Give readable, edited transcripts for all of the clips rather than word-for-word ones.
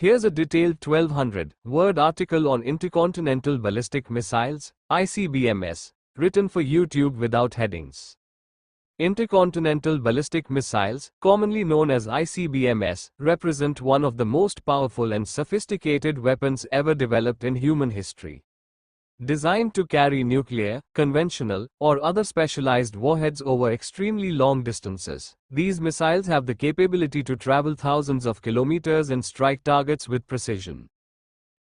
Here's a detailed 1200-word article on Intercontinental Ballistic Missiles, ICBMs, written for YouTube without headings. Intercontinental Ballistic Missiles, commonly known as ICBMs, represent one of the most powerful and sophisticated weapons ever developed in human history. Designed to carry nuclear, conventional, or other specialized warheads over extremely long distances, these missiles have the capability to travel thousands of kilometers and strike targets with precision.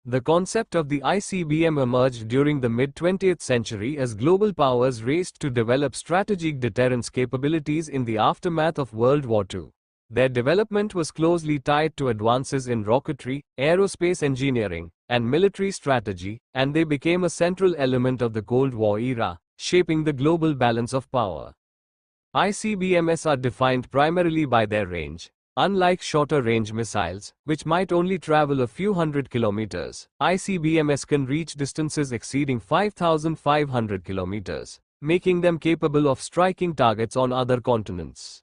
The concept of the ICBM emerged during the mid-20th century as global powers raced to develop strategic deterrence capabilities in the aftermath of World War II. Their development was closely tied to advances in rocketry, aerospace engineering, and military strategy, and they became a central element of the Cold War era, shaping the global balance of power. ICBMs are defined primarily by their range. Unlike shorter-range missiles, which might only travel a few hundred kilometers, ICBMs can reach distances exceeding 5,500 kilometers, making them capable of striking targets on other continents.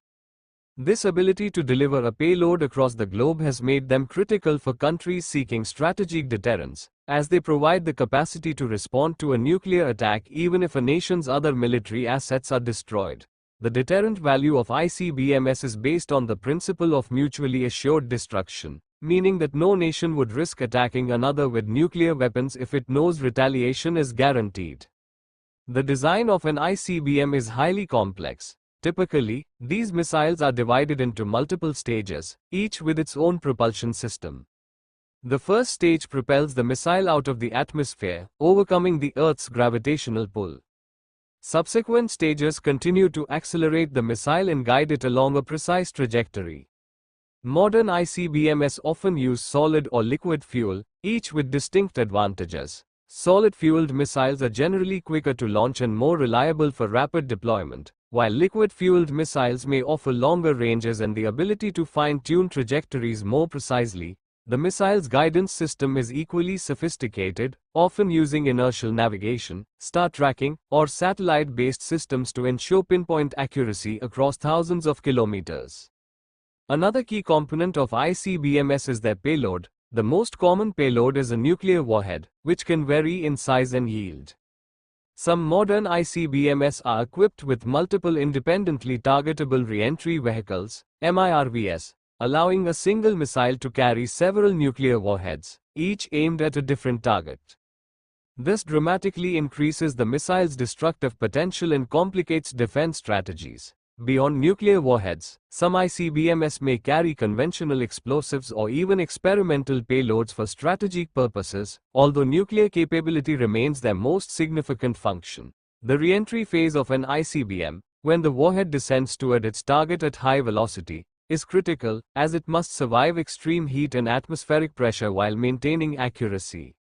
This ability to deliver a payload across the globe has made them critical for countries seeking strategic deterrence, as they provide the capacity to respond to a nuclear attack even if a nation's other military assets are destroyed. The deterrent value of ICBMs is based on the principle of mutually assured destruction, meaning that no nation would risk attacking another with nuclear weapons if it knows retaliation is guaranteed. The design of an ICBM is highly complex. Typically, these missiles are divided into multiple stages, each with its own propulsion system. The first stage propels the missile out of the atmosphere, overcoming the Earth's gravitational pull. Subsequent stages continue to accelerate the missile and guide it along a precise trajectory. Modern ICBMs often use solid or liquid fuel, each with distinct advantages. Solid-fueled missiles are generally quicker to launch and more reliable for rapid deployment, while liquid-fueled missiles may offer longer ranges and the ability to fine-tune trajectories more precisely. The missile's guidance system is equally sophisticated, often using inertial navigation, star tracking, or satellite-based systems to ensure pinpoint accuracy across thousands of kilometers. Another key component of ICBMs is their payload. The most common payload is a nuclear warhead, which can vary in size and yield. Some modern ICBMs are equipped with multiple independently targetable re-entry vehicles, MIRVs, allowing a single missile to carry several nuclear warheads, each aimed at a different target. This dramatically increases the missile's destructive potential and complicates defense strategies. Beyond nuclear warheads, some ICBMs may carry conventional explosives or even experimental payloads for strategic purposes, although nuclear capability remains their most significant function. The re-entry phase of an ICBM, when the warhead descends toward its target at high velocity, is critical, as it must survive extreme heat and atmospheric pressure while maintaining accuracy.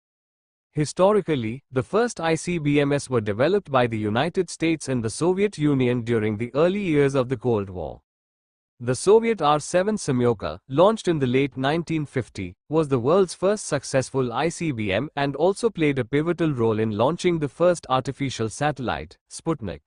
Historically, the first ICBMs were developed by the United States and the Soviet Union during the early years of the Cold War. The Soviet R-7 Semyoka, launched in the late 1950s, was the world's first successful ICBM and also played a pivotal role in launching the first artificial satellite, Sputnik.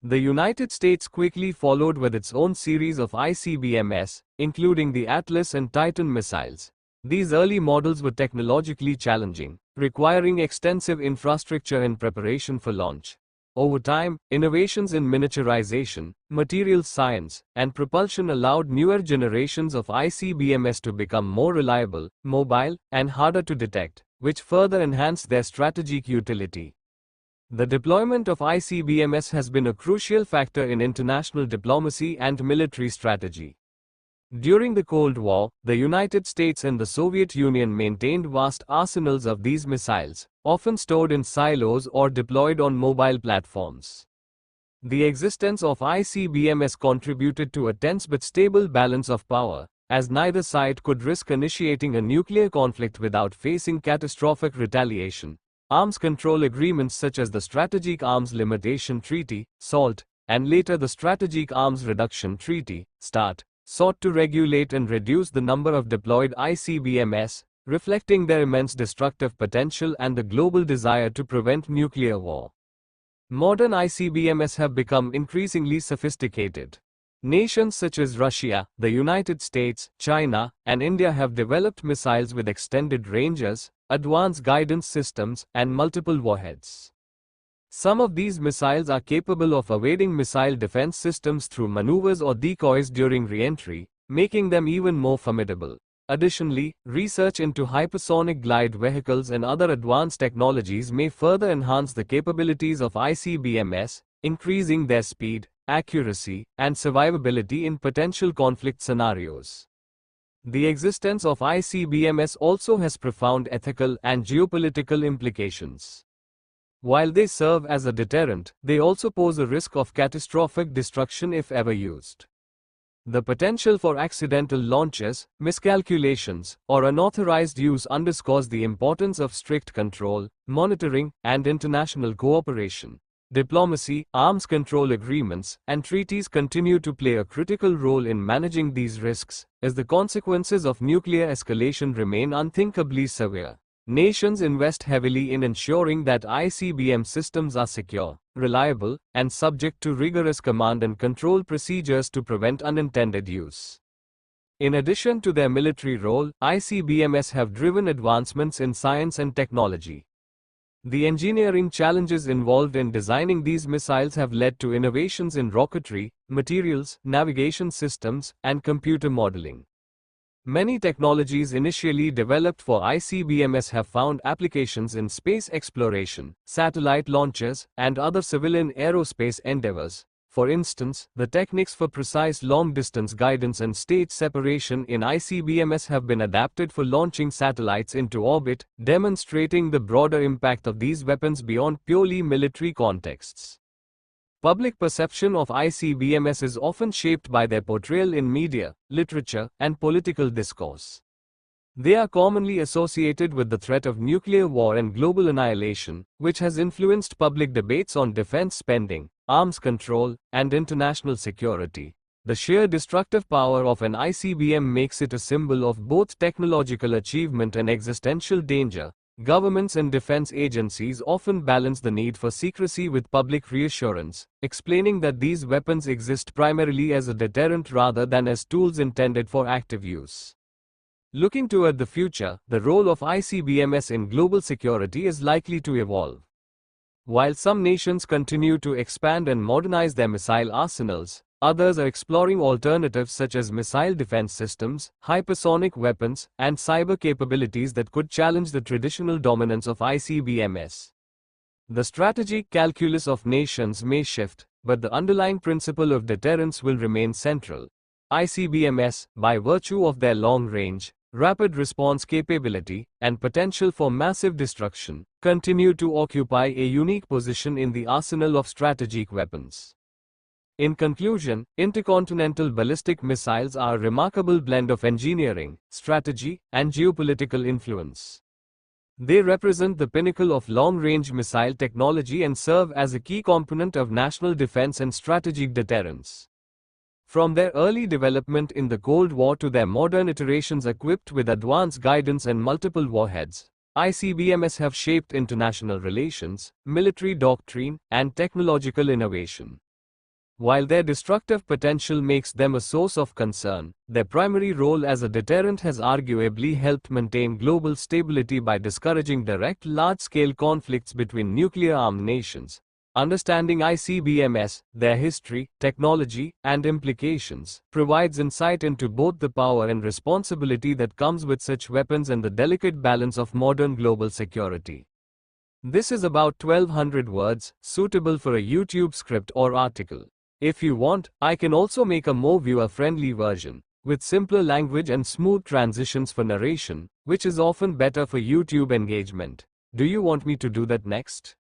The United States quickly followed with its own series of ICBMs, including the Atlas and Titan missiles. These early models were technologically challenging, requiring extensive infrastructure and preparation for launch. Over time, innovations in miniaturization, materials science, and propulsion allowed newer generations of ICBMs to become more reliable, mobile, and harder to detect, which further enhanced their strategic utility. The deployment of ICBMs has been a crucial factor in international diplomacy and military strategy. During the Cold War, the United States and the Soviet Union maintained vast arsenals of these missiles, often stored in silos or deployed on mobile platforms. The existence of ICBMs contributed to a tense but stable balance of power, as neither side could risk initiating a nuclear conflict without facing catastrophic retaliation. Arms control agreements such as the Strategic Arms Limitation Treaty, SALT, and later the Strategic Arms Reduction Treaty, START, sought to regulate and reduce the number of deployed ICBMs, reflecting their immense destructive potential and the global desire to prevent nuclear war. Modern ICBMs have become increasingly sophisticated. Nations such as Russia, the United States, China, and India have developed missiles with extended ranges, advanced guidance systems, and multiple warheads. Some of these missiles are capable of evading missile defense systems through maneuvers or decoys during re-entry, making them even more formidable. Additionally, research into hypersonic glide vehicles and other advanced technologies may further enhance the capabilities of ICBMs, increasing their speed, accuracy, and survivability in potential conflict scenarios. The existence of ICBMs also has profound ethical and geopolitical implications. While they serve as a deterrent, they also pose a risk of catastrophic destruction if ever used. The potential for accidental launches, miscalculations, or unauthorized use underscores the importance of strict control, monitoring, and international cooperation. Diplomacy, arms control agreements, and treaties continue to play a critical role in managing these risks, as the consequences of nuclear escalation remain unthinkably severe. Nations invest heavily in ensuring that ICBM systems are secure, reliable, and subject to rigorous command and control procedures to prevent unintended use. In addition to their military role, ICBMs have driven advancements in science and technology. The engineering challenges involved in designing these missiles have led to innovations in rocketry, materials, navigation systems, and computer modeling. Many technologies initially developed for ICBMs have found applications in space exploration, satellite launches, and other civilian aerospace endeavors. For instance, the techniques for precise long-distance guidance and stage separation in ICBMs have been adapted for launching satellites into orbit, demonstrating the broader impact of these weapons beyond purely military contexts. Public perception of ICBMs is often shaped by their portrayal in media, literature, and political discourse. They are commonly associated with the threat of nuclear war and global annihilation, which has influenced public debates on defense spending, arms control, and international security. The sheer destructive power of an ICBM makes it a symbol of both technological achievement and existential danger. Governments and defense agencies often balance the need for secrecy with public reassurance, explaining that these weapons exist primarily as a deterrent rather than as tools intended for active use. Looking toward the future, the role of ICBMs in global security is likely to evolve. While some nations continue to expand and modernize their missile arsenals, others are exploring alternatives such as missile defense systems, hypersonic weapons, and cyber capabilities that could challenge the traditional dominance of ICBMs. The strategic calculus of nations may shift, but the underlying principle of deterrence will remain central. ICBMs, by virtue of their long range, rapid response capability, and potential for massive destruction, continue to occupy a unique position in the arsenal of strategic weapons. In conclusion, intercontinental ballistic missiles are a remarkable blend of engineering, strategy, and geopolitical influence. They represent the pinnacle of long-range missile technology and serve as a key component of national defense and strategic deterrence. From their early development in the Cold War to their modern iterations equipped with advanced guidance and multiple warheads, ICBMs have shaped international relations, military doctrine, and technological innovation. While their destructive potential makes them a source of concern, their primary role as a deterrent has arguably helped maintain global stability by discouraging direct large-scale conflicts between nuclear-armed nations. Understanding ICBMs, their history, technology, and implications, provides insight into both the power and responsibility that comes with such weapons and the delicate balance of modern global security. This is about 1200 words, suitable for a YouTube script or article. If you want, I can also make a more viewer-friendly version, with simpler language and smooth transitions for narration, which is often better for YouTube engagement. Do you want me to do that next?